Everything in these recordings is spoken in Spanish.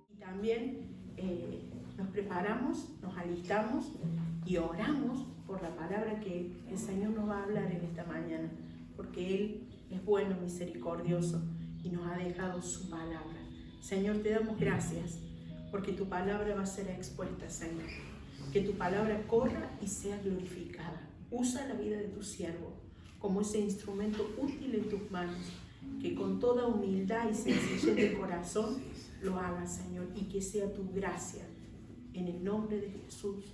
Y también nos preparamos, nos alistamos y oramos por la palabra que el Señor nos va a hablar en esta mañana, porque Él es bueno, misericordioso y nos ha dejado su palabra. Señor, te damos gracias porque tu palabra va a ser expuesta, Señor. Que tu palabra corra y sea glorificada. Usa la vida de tu siervo como ese instrumento útil en tus manos, que con toda humildad y sencillez de corazón lo hagas, Señor, y que sea tu gracia. En el nombre de Jesús.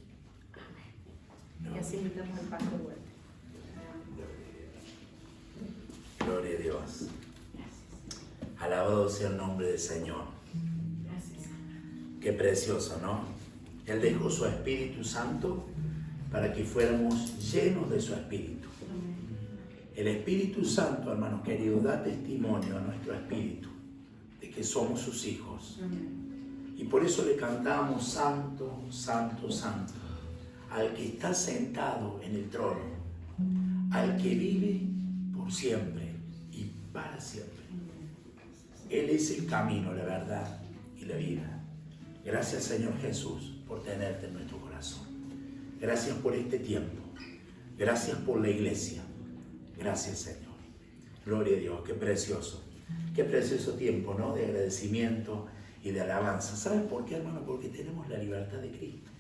Amén. Y así invitamos al Pastor Huerta. Gloria a Dios. Alabado sea el nombre del Señor. Gracias. Qué precioso, ¿no? Él dejó su Espíritu Santo para que fuéramos llenos de su Espíritu. El Espíritu Santo, hermanos queridos, da testimonio a nuestro espíritu de que somos sus hijos. Y por eso le cantamos: Santo, Santo, Santo, al que está sentado en el trono, al que vive por siempre y para siempre. Él es el camino, la verdad y la vida. Gracias, Señor Jesús, por tenerte en nuestro corazón. Gracias por este tiempo. Gracias por la iglesia. Gracias, Señor. Gloria a Dios. Qué precioso tiempo, ¿no? De agradecimiento y de alabanza. ¿Sabes por qué, hermano? Porque tenemos la libertad de Cristo.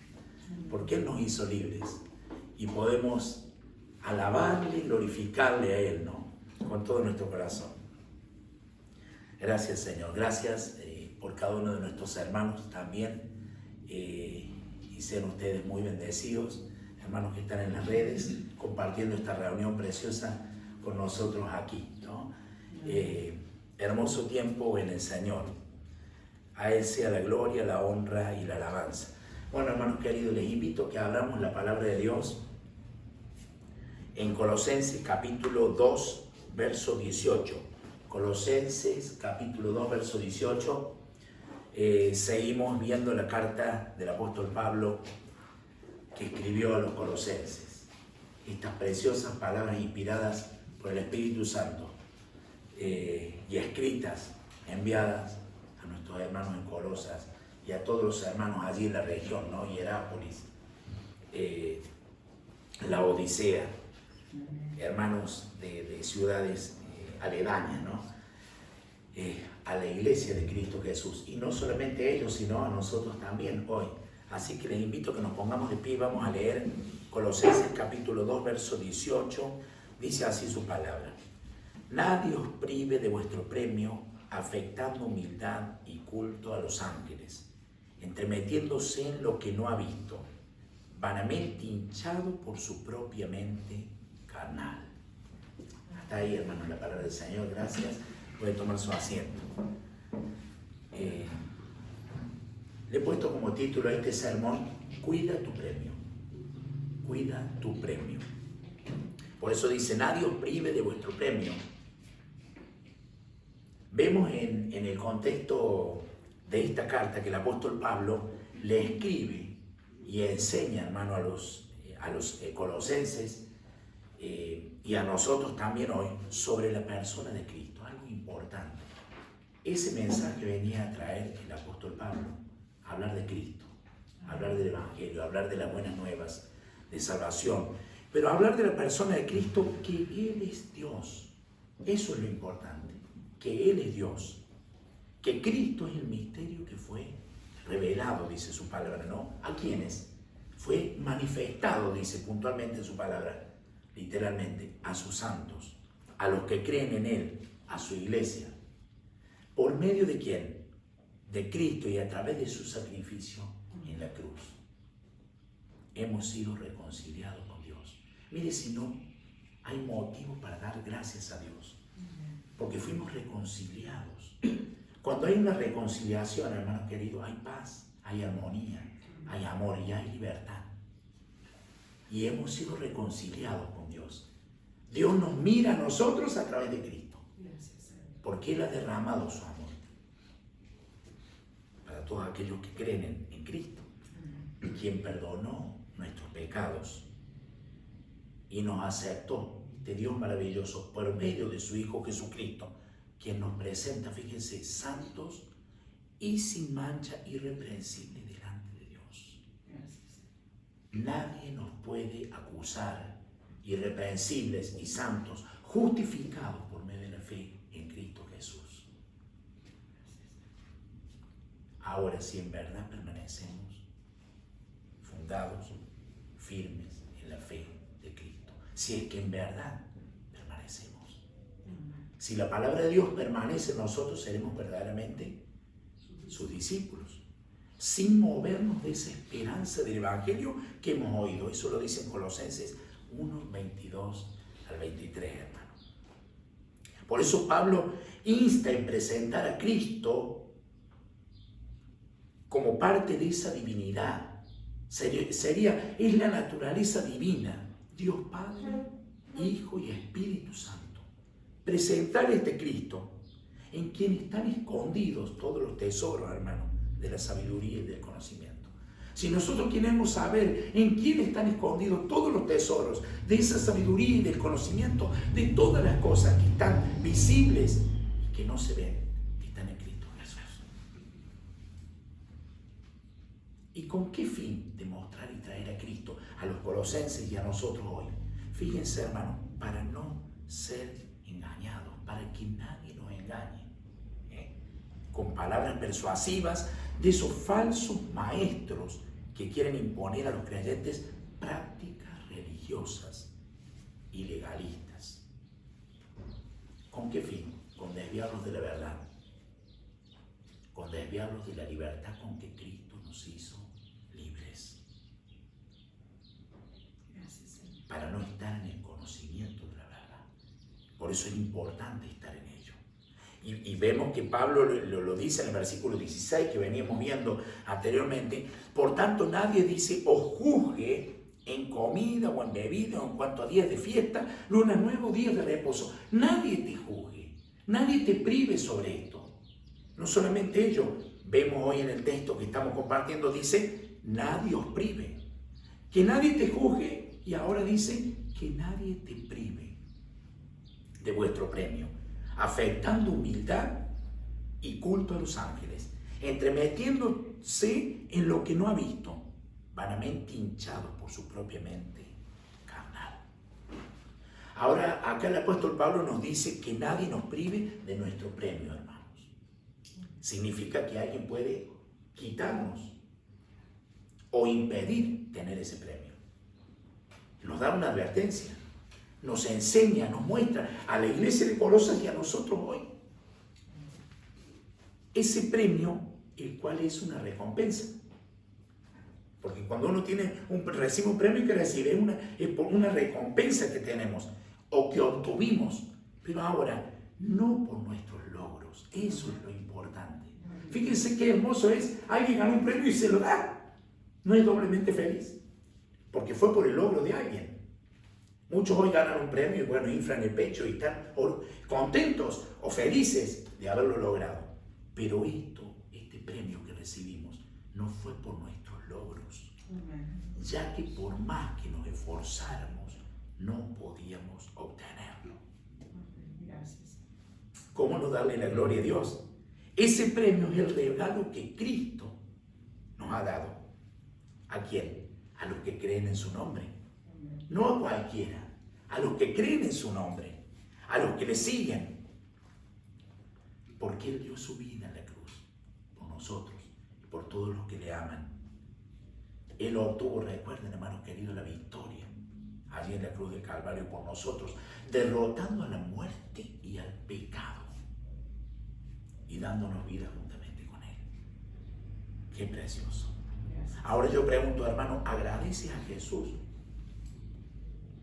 Porque Él nos hizo libres y podemos alabarle, glorificarle a Él, ¿no? Con todo nuestro corazón. Gracias, Señor. Gracias por cada uno de nuestros hermanos también. Y sean ustedes muy bendecidos, hermanos que están en las redes, compartiendo esta reunión preciosa con nosotros aquí, ¿no? Hermoso tiempo en el Señor. A Él sea la gloria, la honra y la alabanza. Bueno, hermanos queridos, les invito a que abramos la palabra de Dios en Colosenses capítulo 2, verso 18. Colosenses capítulo 2, verso 18. Seguimos viendo la carta del apóstol Pablo que escribió a los colosenses. Estas preciosas palabras inspiradas por el Espíritu Santo y escritas, enviadas a nuestros hermanos en Colosas y a todos los hermanos allí en la región, ¿no? Hierápolis, la Odisea, hermanos de ciudades aledañas, ¿no? A la iglesia de Cristo Jesús, y no solamente a ellos, sino a nosotros también hoy. Así que les invito a que nos pongamos de pie y vamos a leer Colosenses capítulo 2, verso 18. Dice así su palabra: nadie os prive de vuestro premio, afectando humildad y culto a los ángeles, entremetiéndose en lo que no ha visto, vanamente hinchado por su propia mente carnal. Hasta ahí, hermano, la palabra del Señor. Gracias. Puede tomar su asiento. Le he puesto como título a este sermón: cuida tu premio. Cuida tu premio. Por eso dice: nadie os prive de vuestro premio. Vemos en el contexto de esta carta que el apóstol Pablo le escribe y enseña, hermano, a los colosenses y a nosotros también hoy sobre la persona de Cristo. Algo importante. Ese mensaje venía a traer el apóstol Pablo: hablar de Cristo, hablar del Evangelio, hablar de las buenas nuevas de salvación, pero hablar de la persona de Cristo, que Él es Dios. Eso es lo importante, que Él es Dios, que Cristo es el misterio que fue revelado, dice su palabra, ¿no? ¿A quiénes? Fue manifestado, dice puntualmente en su palabra, literalmente, a sus santos, a los que creen en Él, a su iglesia. ¿Por medio de quién? De Cristo, y a través de su sacrificio en la cruz. Hemos sido reconciliados con Dios. Mire, si no, hay motivo para dar gracias a Dios, porque fuimos reconciliados. Cuando hay una reconciliación, hermanos queridos, hay paz, hay armonía, hay amor y hay libertad. Y hemos sido reconciliados con Dios. Dios nos mira a nosotros a través de Cristo, porque Él ha derramado su amor para todos aquellos que creen en Cristo, quien perdonó nuestros pecados y nos aceptó, de Dios maravilloso, por medio de su Hijo Jesucristo, quien nos presenta, fíjense, santos y sin mancha, irreprensibles delante de Dios. Nadie nos puede acusar, irreprensibles y santos, justificados por medio de la fe en Cristo Jesús. Ahora, si en verdad permanecemos fundados, firmes en la fe de Cristo, si es que en verdad permanecemos, si la palabra de Dios permanece en nosotros, seremos verdaderamente sus discípulos, sin movernos de esa esperanza del Evangelio que hemos oído. Eso lo dice en Colosenses 1, 22 al 23, hermano. Por eso Pablo insta en presentar a Cristo como parte de esa divinidad. Es la naturaleza divina, Dios Padre, Hijo y Espíritu Santo. Presentar este Cristo en quien están escondidos todos los tesoros, hermano, de la sabiduría y del conocimiento. Si nosotros queremos saber en quién están escondidos todos los tesoros de esa sabiduría y del conocimiento, de todas las cosas que están visibles y que no se ven, que están en Cristo Jesús. ¿Y con qué fin demostrar y traer a Cristo a los colosenses y a nosotros hoy? Fíjense, hermano, para no ser engañados, para que nadie nos engañe, con palabras persuasivas de esos falsos maestros que quieren imponer a los creyentes prácticas religiosas y legalistas. ¿Con qué fin? Con desviarlos de la verdad, con desviarlos de la libertad con que Cristo nos hizo libres, para no estar en el conocimiento de la verdad. Por eso es importante estar en ello. Y vemos que Pablo lo dice en el versículo 16 que veníamos viendo anteriormente. Por tanto, nadie dice os juzgue en comida o en bebida o en cuanto a días de fiesta, luna nueva o días de reposo. Nadie te juzgue, nadie te prive sobre esto. No solamente ello, vemos hoy en el texto que estamos compartiendo, dice, nadie os prive. Que nadie te juzgue, y ahora dice que nadie te prive de vuestro premio, afectando humildad y culto a los ángeles, entremetiéndose en lo que no ha visto, vanamente hinchados por su propia mente carnal. Ahora, acá el apóstol Pablo nos dice que nadie nos prive de nuestro premio, hermanos. Significa que alguien puede quitarnos o impedir tener ese premio. Nos da una advertencia, nos enseña, nos muestra a la iglesia de Colosas y a nosotros hoy ese premio, el cual es una recompensa. Porque cuando uno recibe un premio, que recibe es por una recompensa que tenemos o que obtuvimos, pero ahora no por nuestros logros. Eso es lo importante. Fíjense qué hermoso es, alguien gana un premio y se lo da. No es doblemente feliz, porque fue por el logro de alguien. Muchos hoy ganan un premio y bueno, inflan el pecho y están contentos o felices de haberlo logrado. Pero este premio que recibimos, no fue por nuestros logros, ya que por más que nos esforzáramos, no podíamos obtenerlo. Gracias. ¿Cómo no darle la gloria a Dios? Ese premio es el regalo que Cristo nos ha dado. ¿A quién? A los que creen en su nombre. No a cualquiera, a los que creen en su nombre, a los que le siguen. Porque Él dio su vida en la cruz por nosotros y por todos los que le aman. Él obtuvo, recuerden, hermanos queridos, la victoria allí en la cruz del Calvario por nosotros, derrotando a la muerte y al pecado y dándonos vida juntamente con Él. Qué precioso. Ahora yo pregunto, hermano, ¿agradeces a Jesús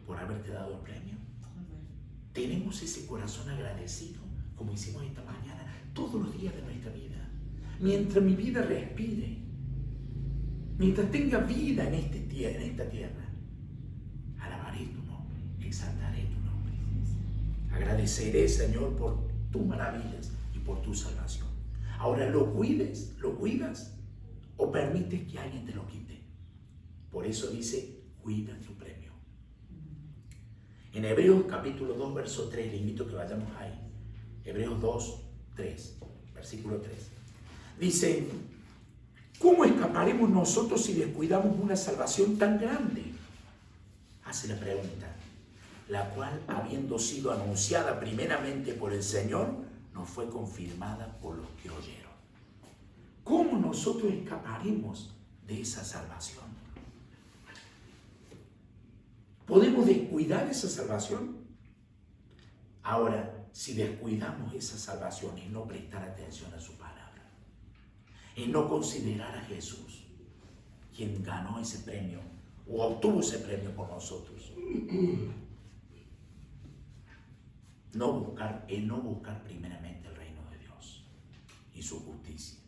por haberte dado el premio? ¿Tenemos ese corazón agradecido, como hicimos esta mañana, todos los días de nuestra vida? Mientras mi vida respire, mientras tenga vida en esta tierra, alabaré tu nombre, exaltaré tu nombre. Agradeceré, Señor, por tus maravillas y por tu salvación. Ahora, ¿lo cuidas o permites que alguien te lo quite? Por eso dice, cuida tu premio. En Hebreos capítulo 2, verso 3, le invito a que vayamos ahí. Hebreos 2, 3, versículo 3. Dice, ¿cómo escaparemos nosotros si descuidamos una salvación tan grande? Hace la pregunta, la cual, habiendo sido anunciada primeramente por el Señor, nos fue confirmada por los que oyeron. ¿Cómo nosotros escaparemos de esa salvación? ¿Podemos descuidar esa salvación? Ahora, si descuidamos esa salvación y no prestar atención a su palabra, y no considerar a Jesús, quien ganó ese premio o obtuvo ese premio por nosotros, no buscar primeramente el reino de Dios y su justicia,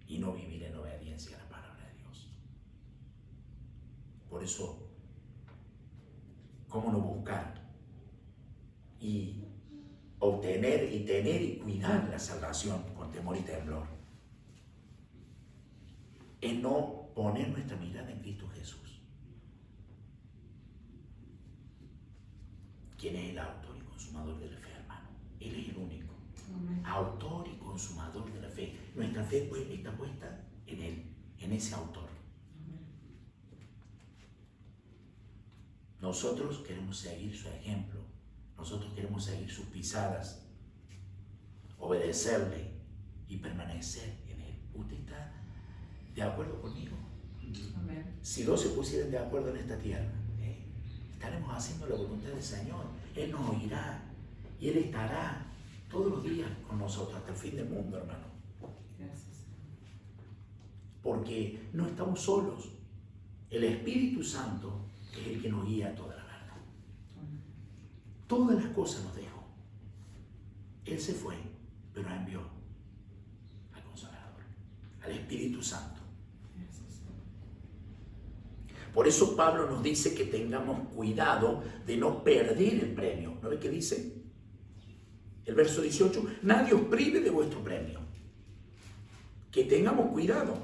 y no vivir en obediencia a la palabra de Dios. Por eso, ¿cómo no buscar y obtener y tener y cuidar la salvación con temor y temblor? En no poner nuestra mirada en Cristo Jesús, quien es el autor y consumador de la fe, hermano. Él es el único. Amén. Autor y consumador de la fe. Nuestra fe pues está puesta en Él, en ese autor. Amén. Nosotros queremos seguir su ejemplo. Nosotros queremos seguir sus pisadas, obedecerle y permanecer en Él. ¿Usted está de acuerdo conmigo? Amén. Si dos se pusieran de acuerdo en esta tierra, estaremos haciendo la voluntad del Señor. Él nos oirá y Él estará todos los días con nosotros hasta el fin del mundo, hermano. Gracias. Porque no estamos solos. El Espíritu Santo es el que nos guía a toda la verdad. Todas las cosas nos dejó. Él se fue, pero envió al Consolador, al Espíritu Santo. Por eso Pablo nos dice que tengamos cuidado de no perder el premio. ¿No ve qué dice? El verso 18, nadie os prive de vuestro premio. Que tengamos cuidado.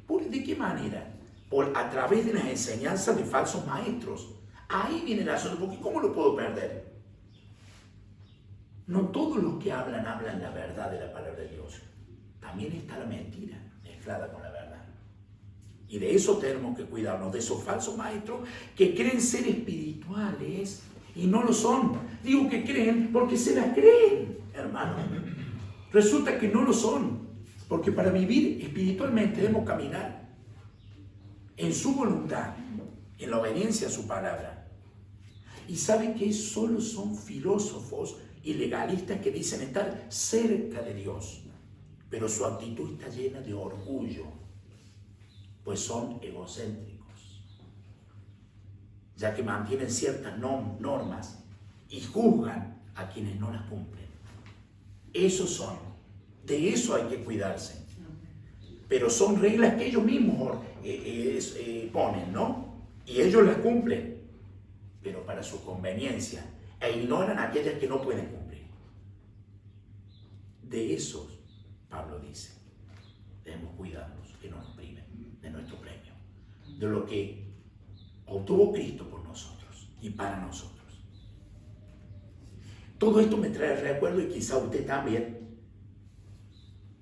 ¿De qué manera? A través de las enseñanzas de falsos maestros. Ahí viene el asunto, porque ¿cómo lo puedo perder? No todos los que hablan la verdad de la palabra de Dios. También está la mentira mezclada con la verdad. Y de eso tenemos que cuidarnos, de esos falsos maestros que creen ser espirituales y no lo son. Digo que creen porque se las creen, hermano. Resulta que no lo son, porque para vivir espiritualmente debemos caminar en su voluntad, en la obediencia a su palabra. Y saben que solo son filósofos y legalistas que dicen estar cerca de Dios, pero su actitud está llena de orgullo, pues son egocéntricos, ya que mantienen ciertas normas y juzgan a quienes no las cumplen. Esos son, de eso hay que cuidarse, pero son reglas que ellos mismos ponen, ¿no? Y ellos las cumplen, pero para su conveniencia, e ignoran aquellas que no pueden cumplir. De esos, Pablo dice, debemos cuidarnos, que no nos priven de nuestro premio, de lo que obtuvo Cristo por nosotros y para nosotros. Todo esto me trae recuerdo, y quizá usted también,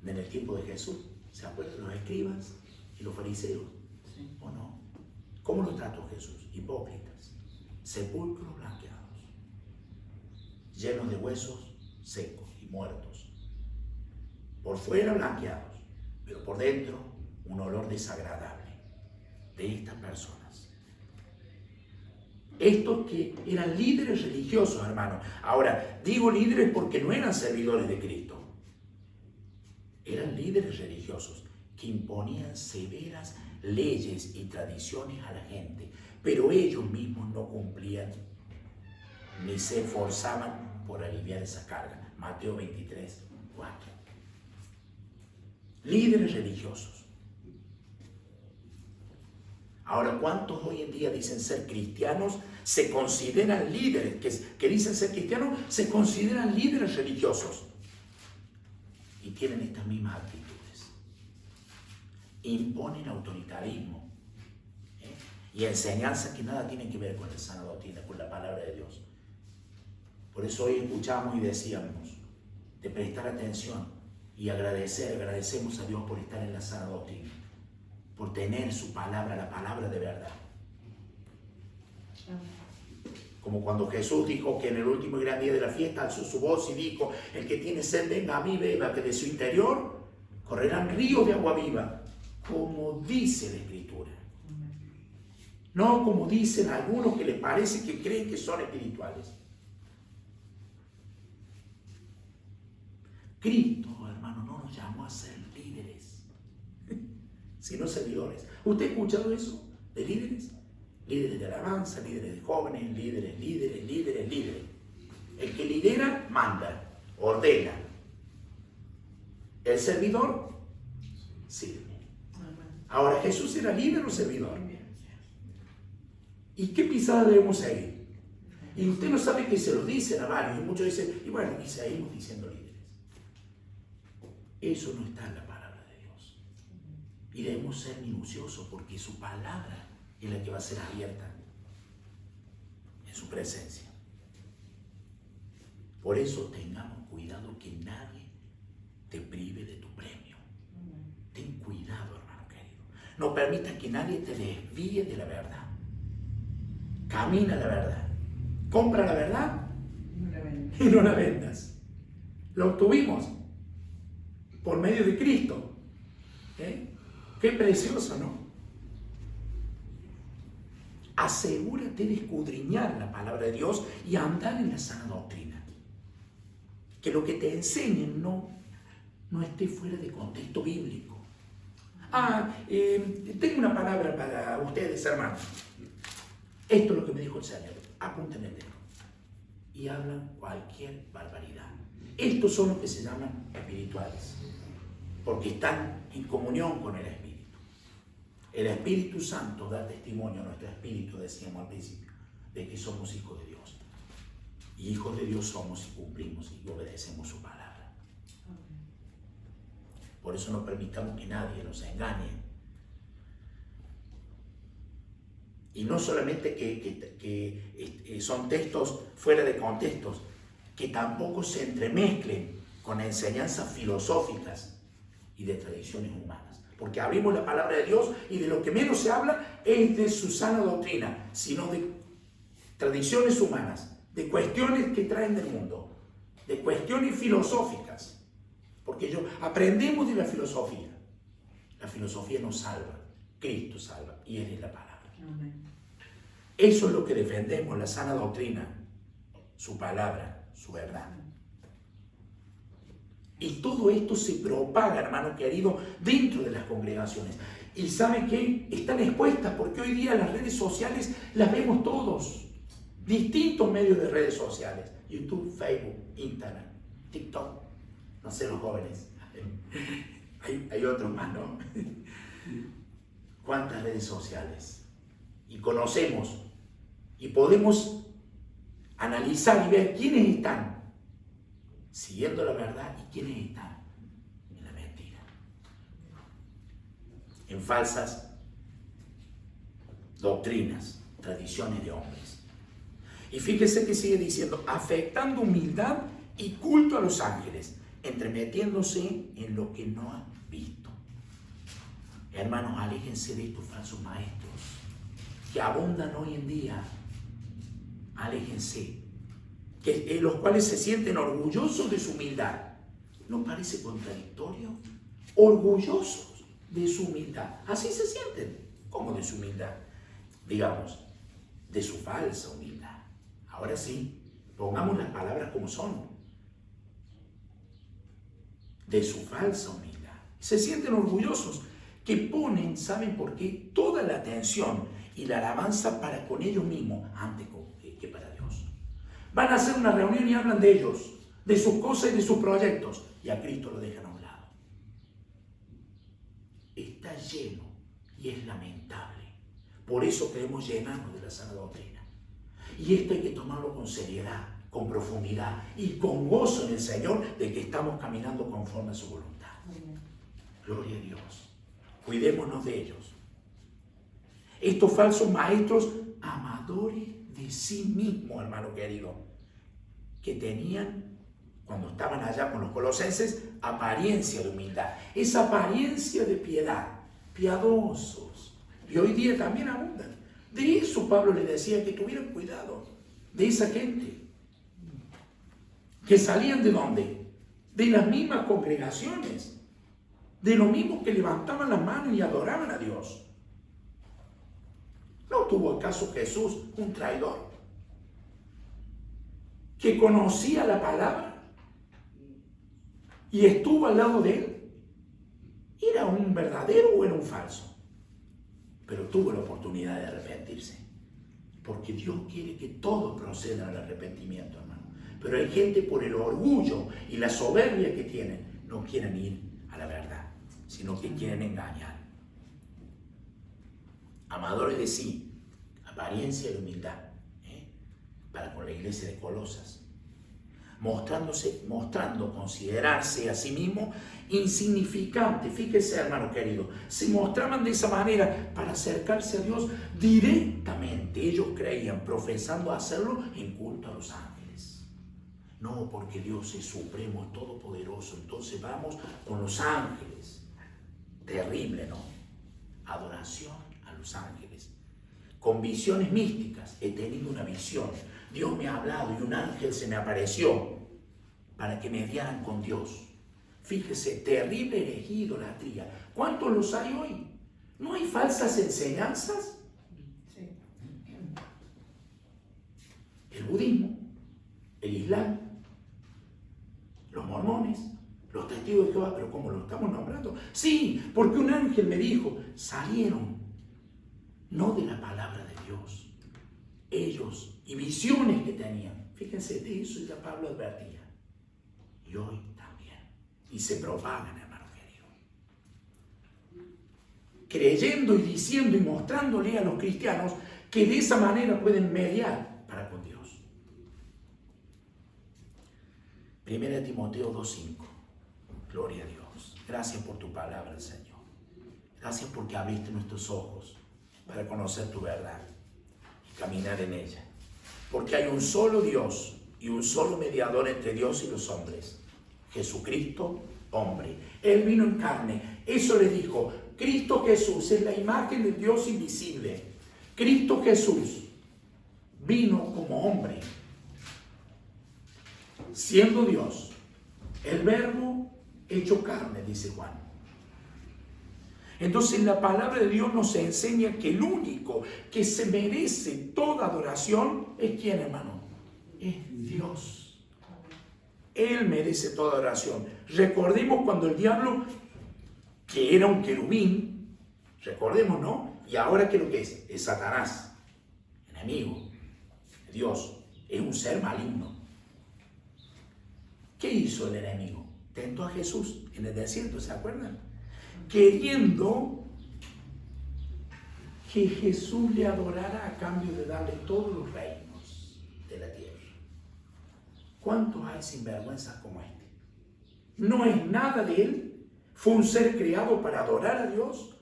en el tiempo de Jesús. ¿Se acuerdan de los escribas y los fariseos? ¿Sí o no? ¿Cómo los trató Jesús? Hipócritas, sepulcros blanqueados, llenos de huesos secos y muertos. Por fuera blanqueados, pero por dentro un olor desagradable de estas personas. Estos que eran líderes religiosos, hermanos. Ahora, digo líderes porque no eran servidores de Cristo. Eran líderes religiosos que imponían severas leyes y tradiciones a la gente, pero ellos mismos no cumplían ni se esforzaban por aliviar esa carga. Mateo 23, 4. Líderes religiosos. Ahora, ¿cuántos hoy en día dicen ser cristianos? Se consideran líderes, que dicen ser cristianos, se consideran líderes religiosos. Y tienen estas mismas actitudes. Imponen autoritarismo y enseñanzas que nada tienen que ver con la sana doctrina, con la palabra de Dios. Por eso hoy escuchamos y decíamos de prestar atención y agradecemos a Dios por estar en la sana doctrina, por tener su palabra, la palabra de verdad. Como cuando Jesús dijo que en el último y gran día de la fiesta alzó su voz y dijo: el que tiene sed, venga a mí, beba, que de su interior correrán ríos de agua viva, como dice la Escritura. No como dicen algunos que les parece que creen que son espirituales. Cristo, hermano, no nos llamó a ser líderes, sino servidores. ¿Usted ha escuchado eso de líderes? Líderes de alabanza, líderes de jóvenes, líderes. El que lidera, manda, ordena. El servidor, sirve. Ahora, ¿Jesús era líder o servidor? ¿Y qué pisada debemos seguir? Y usted no sabe que se lo dicen a varios, y muchos dicen, y bueno, y seguimos diciendo líderes. Eso no está en la palabra de Dios. Y debemos ser minuciosos porque su palabra es la que va a ser abierta en su presencia. Por eso tengamos cuidado que nadie te prive de tu premio. Ten cuidado, hermano querido. No permitas que nadie te desvíe de la verdad. Camina la verdad. Compra la verdad y no la vendas. Lo obtuvimos por medio de Cristo. Qué precioso, ¿no? Asegúrate de escudriñar la palabra de Dios y andar en la sana doctrina. Que lo que te enseñen no esté fuera de contexto bíblico. Tengo una palabra para ustedes, hermanos. Esto es lo que me dijo el Señor. Apunten el dedo. Y hablan cualquier barbaridad. Estos son los que se llaman espirituales, porque están en comunión con el Espíritu. El Espíritu Santo da testimonio a nuestro espíritu, decíamos al principio, de que somos hijos de Dios. Y hijos de Dios somos y cumplimos y obedecemos su palabra. Por eso no permitamos que nadie nos engañe. Y no solamente que son textos fuera de contextos, que tampoco se entremezclen con enseñanzas filosóficas y de tradiciones humanas. Porque abrimos la palabra de Dios y de lo que menos se habla es de su sana doctrina, sino de tradiciones humanas, de cuestiones que traen del mundo, de cuestiones filosóficas. Porque aprendemos de la filosofía. La filosofía nos salva, Cristo salva y Él es la palabra. Eso es lo que defendemos, la sana doctrina, su palabra, su verdad. Y todo esto se propaga, hermano querido, dentro de las congregaciones. Y ¿sabe qué? Están expuestas porque hoy día las redes sociales las vemos todos. Distintos medios de redes sociales. YouTube, Facebook, Instagram, TikTok. No sé, los jóvenes. Hay otros más, ¿no? ¿Cuántas redes sociales? Y conocemos y podemos analizar y ver quiénes están siguiendo la verdad y quiénes están en la mentira, en falsas doctrinas, tradiciones de hombres. Y fíjese que sigue diciendo, afectando humildad y culto a los ángeles, entremetiéndose en lo que no han visto. Hermanos, aléjense de estos falsos maestros que abundan hoy en día. Aléjense, los cuales se sienten orgullosos de su humildad. ¿No parece contradictorio? Orgullosos de su humildad. Así se sienten, como de su humildad. Digamos, de su falsa humildad. Ahora sí, pongamos las palabras como son. De su falsa humildad. Se sienten orgullosos, que ponen, ¿saben por qué? Toda la atención y la alabanza para con ellos mismos antes que para Dios. Van a hacer una reunión y hablan de ellos, de sus cosas y de sus proyectos, y a Cristo lo dejan a un lado. Está lleno y es lamentable. Por eso queremos llenarnos de la sana doctrina. Y esto hay que tomarlo con seriedad, con profundidad y con gozo en el Señor de que estamos caminando conforme a su voluntad. Gloria a Dios. Cuidémonos de ellos. Estos falsos maestros amadores de sí mismos, hermano querido. que tenían, cuando estaban allá con los colosenses, apariencia de humildad, esa apariencia de piedad, piadosos. Y hoy día también abundan. De eso Pablo le decía que tuvieran cuidado, de esa gente. Que salían ¿de dónde? De las mismas congregaciones, de los mismos que levantaban las manos y adoraban a Dios. ¿No tuvo acaso Jesús un traidor que conocía la palabra y estuvo al lado de él? ¿Era un verdadero o era un falso? Pero tuvo la oportunidad de arrepentirse, porque Dios quiere que todos procedan al arrepentimiento, hermano. Pero hay gente, por el orgullo y la soberbia que tienen, no quieren ir a la verdad, sino que quieren engañar. Amadores de sí, apariencia de humildad, para con la iglesia de Colosas, mostrando considerarse a sí mismo insignificante. Fíjese, hermano querido, se mostraban de esa manera para acercarse a Dios directamente. Ellos creían, profesando hacerlo en culto a los ángeles. No, porque Dios es supremo, es todopoderoso, entonces vamos con los ángeles. Terrible, ¿no? Adoración a los ángeles. Con visiones místicas. He tenido una visión. Dios me ha hablado y un ángel se me apareció para que mediaran con Dios. Fíjese, terrible herejía, idolatría. ¿Cuántos los hay hoy? ¿No hay falsas enseñanzas? Sí. El budismo, el islam, los mormones, los testigos de Jehová, pero ¿cómo lo estamos nombrando? Sí, porque un ángel me dijo, salieron, no de la palabra de Dios, ellos, y visiones que tenían. Fíjense, de eso ya Pablo advertía. Y hoy también. Y se propagan, hermano querido. Creyendo y diciendo y mostrándole a los cristianos que de esa manera pueden mediar para con Dios. 1 Timoteo 2:5. Gloria a Dios. Gracias por tu palabra, Señor. Gracias porque abriste nuestros ojos para conocer tu verdad y caminar en ella. Porque hay un solo Dios y un solo mediador entre Dios y los hombres. Jesucristo, hombre. Él vino en carne. Eso le dijo. Cristo Jesús es la imagen del Dios invisible. Cristo Jesús vino como hombre, siendo Dios. El verbo hecho carne, dice Juan. Entonces la palabra de Dios nos enseña que el único que se merece toda adoración es ¿quién, hermano? Es Dios. Él merece toda adoración. Recordemos cuando el diablo, que era un querubín, recordemos, ¿no? Y ahora ¿qué es lo que es? Es Satanás, enemigo de Dios, es un ser maligno. ¿Qué hizo el enemigo? Tentó a Jesús en el desierto, ¿se acuerdan? Queriendo que Jesús le adorara a cambio de darle todos los reinos de la tierra. ¿Cuántos hay sinvergüenzas como este? No es nada de él. Fue un ser creado para adorar a Dios.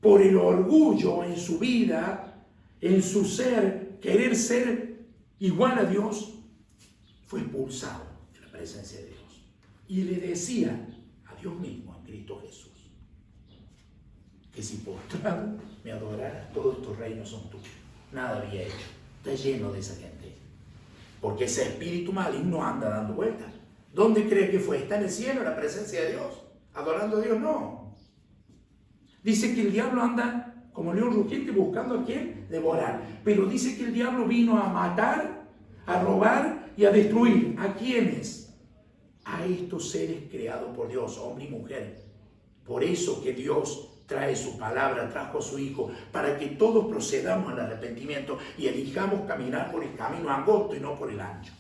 Por el orgullo en su vida, en su ser, querer ser igual a Dios, fue expulsado de la presencia de Dios. Y le decía a Dios mismo, a Cristo Jesús, que si postrado me adoraras, todos estos reinos son tuyos. Nada había hecho. Está lleno de esa gente. Porque ese espíritu maligno anda dando vueltas. ¿Dónde cree que fue? ¿Está en el cielo, en la presencia de Dios? ¿Adorando a Dios? No. Dice que el diablo anda como león rugiente buscando a quién devorar. Pero dice que el diablo vino a matar, a robar y a destruir. ¿A quiénes? A estos seres creados por Dios, hombre y mujer. Por eso que Dios trae su palabra, trajo a su Hijo, para que todos procedamos al arrepentimiento y elijamos caminar por el camino angosto y no por el ancho.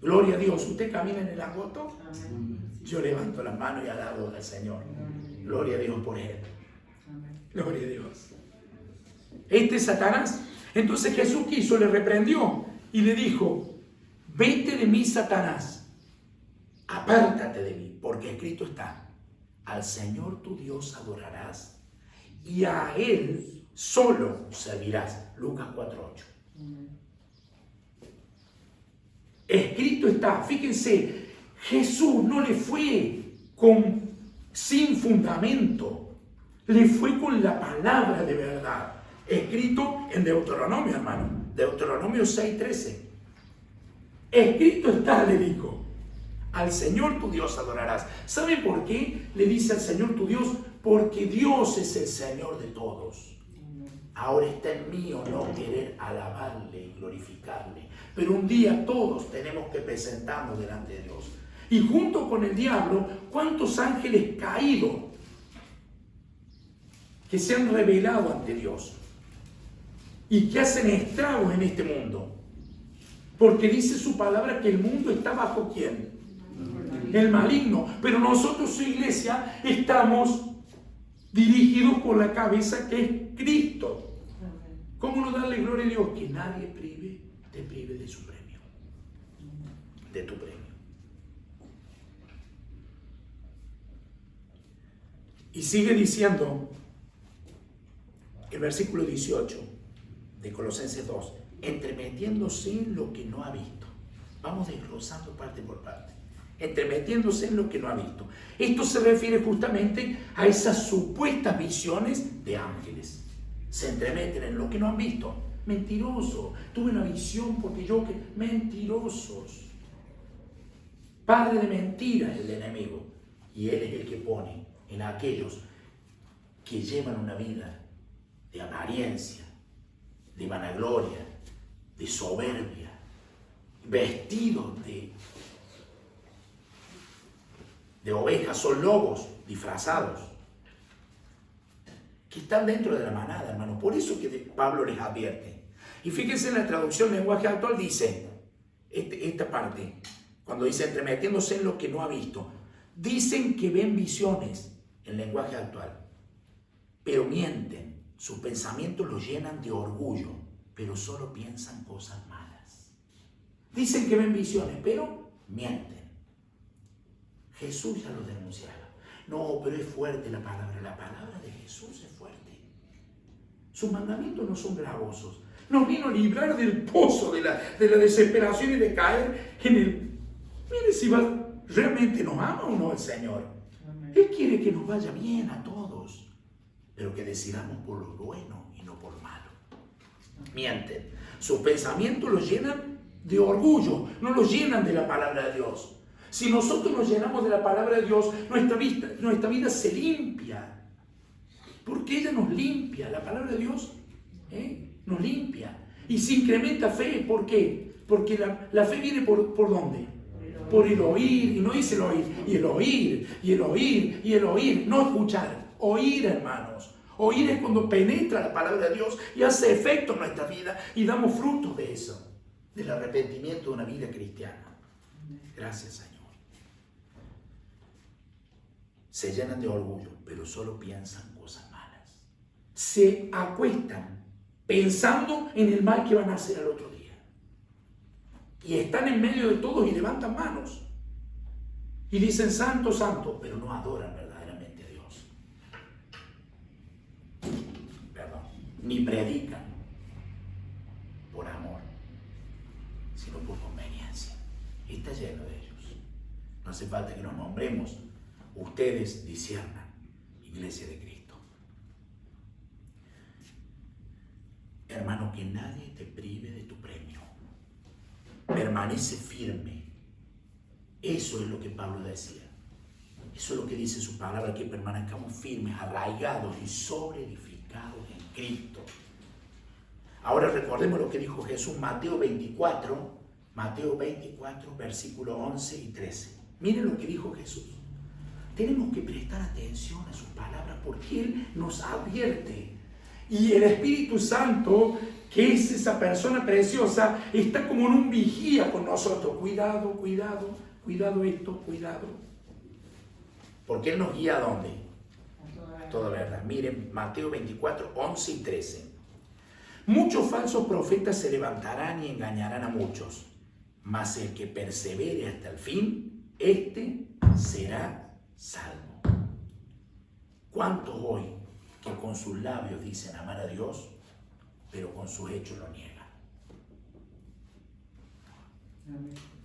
Gloria a Dios. ¿Usted camina en el angosto? Yo levanto las manos y alabo al Señor. Gloria a Dios por Él. Gloria a Dios. Este es Satanás. Entonces Jesús quiso, le reprendió y le dijo: vete de mí, Satanás, apártate de mí, porque escrito está: al Señor tu Dios adorarás y a Él solo servirás. Lucas 4:8. Escrito está. Fíjense, Jesús no le fue sin fundamento, le fue con la palabra de verdad. Escrito en Deuteronomio, hermano. Deuteronomio 6:13. Escrito está, le dijo. Al Señor tu Dios adorarás. ¿Saben por qué le dice al Señor tu Dios? Porque Dios es el Señor de todos. Ahora está en mí o no querer alabarle y glorificarle. Pero un día todos tenemos que presentarnos delante de Dios. Y junto con el diablo, ¿cuántos ángeles caídos que se han rebelado ante Dios y que hacen estragos en este mundo? Porque dice su palabra que el mundo está bajo ¿quién? El maligno. Pero nosotros, su iglesia, estamos dirigidos por la cabeza que es Cristo. ¿Cómo no darle gloria a Dios? Que nadie te prive de su premio, de tu premio. Y sigue diciendo el versículo 18 de Colosenses 2, entremetiéndose en lo que no ha visto. Vamos desglosando parte por parte. Entremetiéndose en lo que no ha visto. Esto se refiere justamente a esas supuestas visiones de ángeles. Se entremeten en lo que no han visto. Mentiroso. Tuve una visión porque mentirosos. Padre de mentiras el enemigo. Y él es el que pone en aquellos que llevan una vida de apariencia, de vanagloria, de soberbia, vestidos de ovejas, son lobos disfrazados, que están dentro de la manada, hermano. Por eso que Pablo les advierte. Y fíjense en la traducción lenguaje actual, dice esta parte, cuando dice entremetiéndose en lo que no ha visto. Dicen que ven visiones en lenguaje actual, pero mienten. Sus pensamientos los llenan de orgullo, pero solo piensan cosas malas. Dicen que ven visiones, pero mienten. Jesús ya lo denunciaba. No, pero es fuerte la palabra. La palabra de Jesús es fuerte. Sus mandamientos no son gravosos. Nos vino a librar del pozo de la desesperación y de caer en el... Mire si realmente nos ama o no el Señor. Él quiere que nos vaya bien a todos, pero que decidamos por lo bueno y no por lo malo. Mienten. Sus pensamientos los llenan de orgullo, no los llenan de la palabra de Dios. Si nosotros nos llenamos de la palabra de Dios, nuestra vida se limpia. Porque ella nos limpia. La palabra de Dios nos limpia. Y se incrementa fe. ¿Por qué? Porque la fe viene ¿por dónde? Por el oír. Y no dice el oír. Y el oír, y el oír, y el oír. No escuchar. Oír, hermanos. Oír es cuando penetra la palabra de Dios y hace efecto en nuestra vida. Y damos fruto de eso. Del arrepentimiento de una vida cristiana. Gracias, Señor. Se llenan de orgullo, pero solo piensan cosas malas. Se acuestan pensando en el mal que van a hacer al otro día. Y están en medio de todos y levantan manos. Y dicen santo, santo, pero no adoran verdaderamente a Dios. Perdón. Ni predican por amor, sino por conveniencia. Está lleno de ellos. No hace falta que nos nombremos. Ustedes disciernan, Iglesia de Cristo. Hermano, que nadie te prive de tu premio. Permanece firme. Eso es lo que Pablo decía. Eso es lo que dice su palabra, que permanezcamos firmes, arraigados y sobreedificados en Cristo. Ahora recordemos lo que dijo Jesús, Mateo 24, versículos 11 y 13. Miren lo que dijo Jesús. Tenemos que prestar atención a sus palabras porque Él nos advierte. Y el Espíritu Santo, que es esa persona preciosa, está como en un vigía con nosotros. Cuidado, cuidado, cuidado esto, cuidado. Porque Él nos guía ¿a dónde? Toda verdad. Miren, Mateo 24, 11 y 13. Muchos falsos profetas se levantarán y engañarán a muchos, mas el que persevere hasta el fin, este será salvo. ¿Cuántos hoy que con sus labios dicen amar a Dios, pero con sus hechos lo niegan?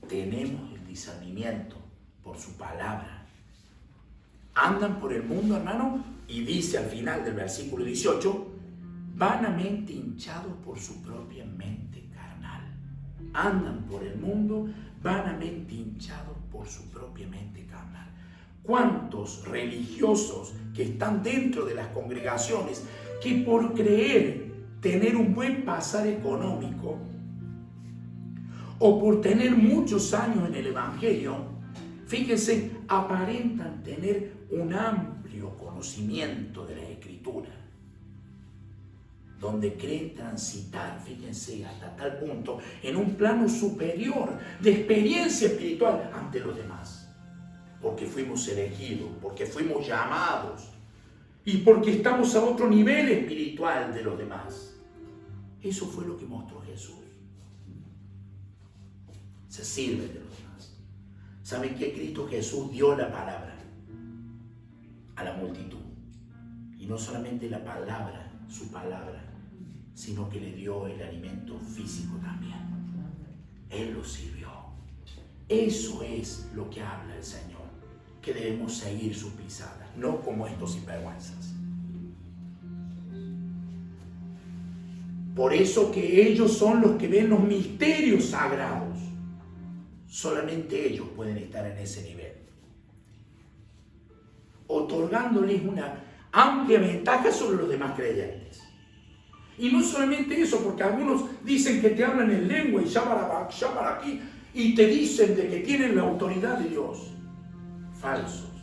Tenemos el discernimiento por su palabra. Andan por el mundo, hermano, y dice al final del versículo 18, vanamente hinchados por su propia mente carnal. Andan por el mundo vanamente hinchados por su propia mente carnal. ¿Cuántos religiosos que están dentro de las congregaciones que por creer tener un buen pasar económico o por tener muchos años en el Evangelio, fíjense, aparentan tener un amplio conocimiento de la Escritura, donde creen transitar, fíjense, hasta tal punto, en un plano superior de experiencia espiritual ante los demás, porque fuimos elegidos, porque fuimos llamados y porque estamos a otro nivel espiritual de los demás. Eso fue lo que mostró Jesús. Se sirve de los demás. ¿Saben qué? Cristo Jesús dio la palabra a la multitud. Y no solamente la palabra, su palabra, sino que le dio el alimento físico también. Él lo sirvió. Eso es lo que habla el Señor, que debemos seguir sus pisadas, no como estos sinvergüenzas. Por eso que ellos son los que ven los misterios sagrados. Solamente ellos pueden estar en ese nivel, otorgándoles una amplia ventaja sobre los demás creyentes. Y no solamente eso, porque algunos dicen que te hablan en lengua y para aquí, y te dicen de que tienen la autoridad de Dios. Falsos,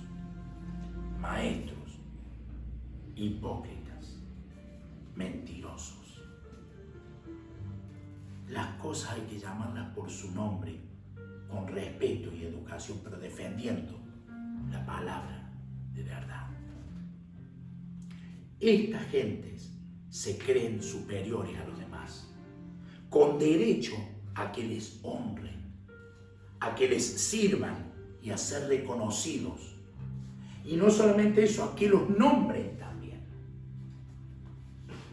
maestros, hipócritas, mentirosos. Las cosas hay que llamarlas por su nombre, con respeto y educación, pero defendiendo la palabra de verdad. Estas gentes se creen superiores a los demás, con derecho a que les honren, a que les sirvan y a ser reconocidos. Y no solamente eso, a que los nombren también,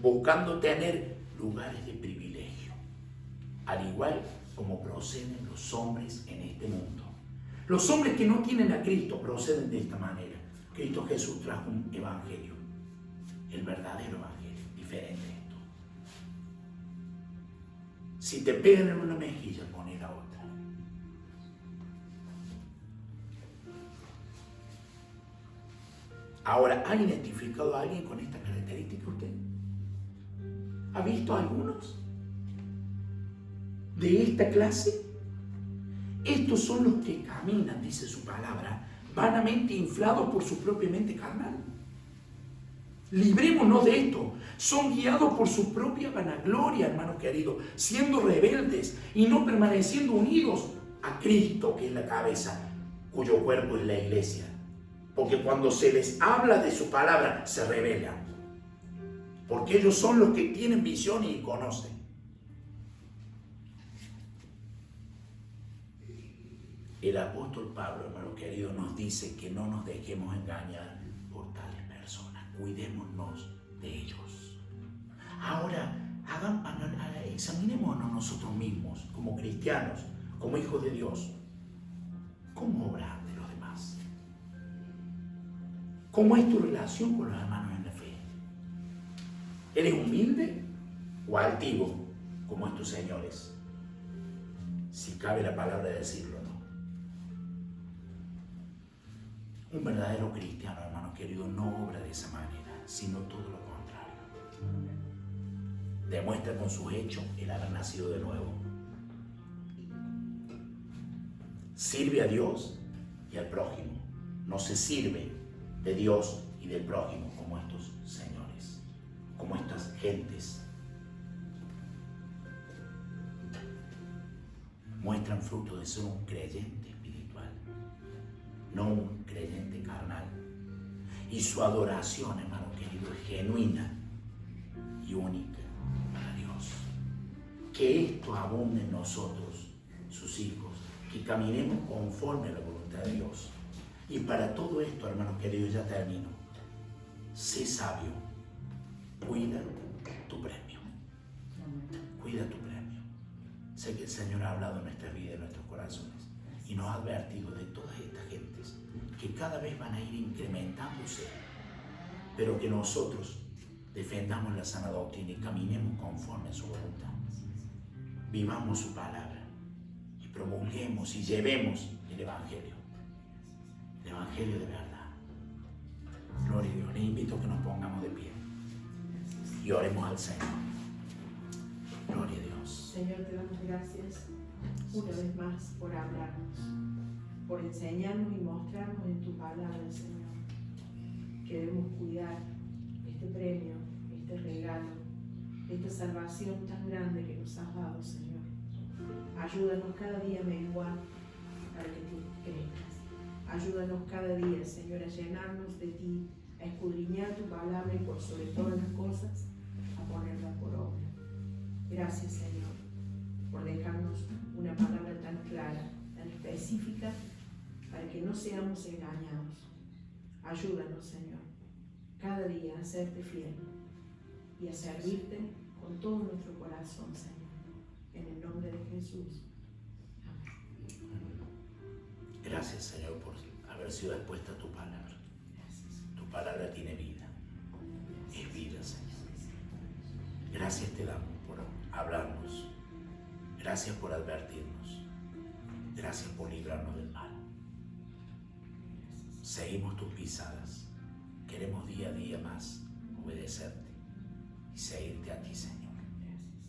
buscando tener lugares de privilegio, al igual como proceden los hombres en este mundo. Los hombres que no tienen a Cristo proceden de esta manera. Cristo Jesús trajo un evangelio, el verdadero evangelio, diferente a esto. Si te pegan en una mejilla, pone la otra. Ahora, ¿ha identificado a alguien con esta característica usted? ¿Ha visto a algunos de esta clase? Estos son los que caminan, dice su palabra, vanamente inflados por su propia mente carnal. Librémonos de esto. Son guiados por su propia vanagloria, hermanos queridos, siendo rebeldes y no permaneciendo unidos a Cristo, que es la cabeza, cuyo cuerpo es la iglesia. Porque cuando se les habla de su palabra, se rebelan. Porque ellos son los que tienen visión y conocen. El apóstol Pablo, hermano querido, nos dice que no nos dejemos engañar por tales personas. Cuidémonos de ellos. Ahora, examinémonos nosotros mismos, como cristianos, como hijos de Dios. ¿Cómo obras de los demás? ¿Cómo es tu relación con los hermanos en la fe? ¿Eres humilde o altivo, como estos señores? Si cabe la palabra de decirlo, ¿no? Un verdadero cristiano, hermano querido, no obra de esa manera, sino todo lo contrario. Demuestra con sus hechos el haber nacido de nuevo. Sirve a Dios y al prójimo. No se sirve de Dios y del prójimo como estos señores, como estas gentes. Muestran fruto de ser un creyente espiritual, no un creyente carnal. Y su adoración, hermano querido, es genuina y única para Dios. Que esto abunde en nosotros, sus hijos, que caminemos conforme a la voluntad de Dios. Y para todo esto, hermano querido, ya termino. Sé sabio, cuida tu premio. Cuida tu premio. Sé que el Señor ha hablado en nuestra vida, en nuestros corazones, y nos ha advertido de todas estas gentes que cada vez van a ir incrementándose, pero que nosotros defendamos la sana doctrina y caminemos conforme a su voluntad. Vivamos su palabra y promulguemos y llevemos el Evangelio de verdad. Gloria a Dios. Les invito a que nos pongamos de pie y oremos al Señor. Gloria a Dios. Señor, te damos gracias una vez más por hablarnos, por enseñarnos y mostrarnos en tu palabra, Señor. Queremos cuidar este premio, este regalo, esta salvación tan grande que nos has dado, Señor. Ayúdanos cada día a menguar para que tú crezcas. Ayúdanos cada día, Señor, a llenarnos de ti, a escudriñar tu palabra y por sobre todas las cosas, a ponerla por obra. Gracias, Señor, por dejarnos una palabra tan clara, tan específica, para que no seamos engañados. Ayúdanos, Señor, cada día a serte fiel y a servirte con todo nuestro corazón, Señor. En el nombre de Jesús. Gracias, Señor, por haber sido expuesta a tu palabra. Tu palabra tiene vida. Es vida, Señor. Gracias te damos por hablarnos. Gracias por advertirnos. Gracias por librarnos del mal. Seguimos tus pisadas. Queremos día a día más obedecerte y seguirte a ti, Señor.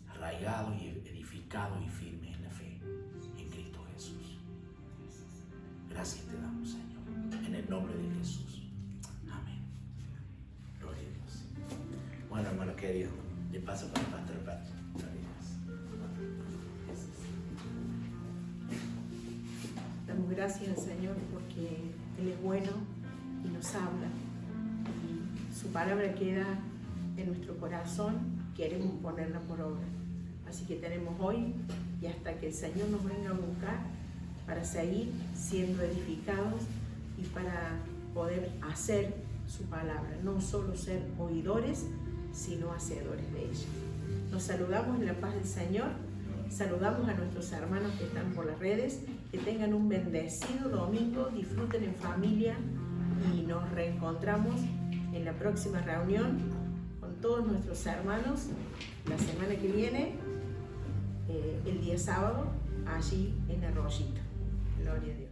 Arraigado y edificado y firme en la fe en Cristo Jesús. Gracias te damos, Señor, en el nombre de Jesús. Amén. Gloria a Dios. Bueno, hermano querido, le paso para el pastor Pato. Damos gracias al Señor porque Él es bueno y nos habla. Y su palabra queda en nuestro corazón, queremos ponerla por obra. Así que tenemos hoy y hasta que el Señor nos venga a buscar para seguir siendo edificados y para poder hacer su palabra, no solo ser oidores, sino hacedores de ella. Nos saludamos en la paz del Señor, saludamos a nuestros hermanos que están por las redes, que tengan un bendecido domingo, disfruten en familia y nos reencontramos en la próxima reunión con todos nuestros hermanos la semana que viene, el día sábado, allí en Arroyito. Gloria a Dios.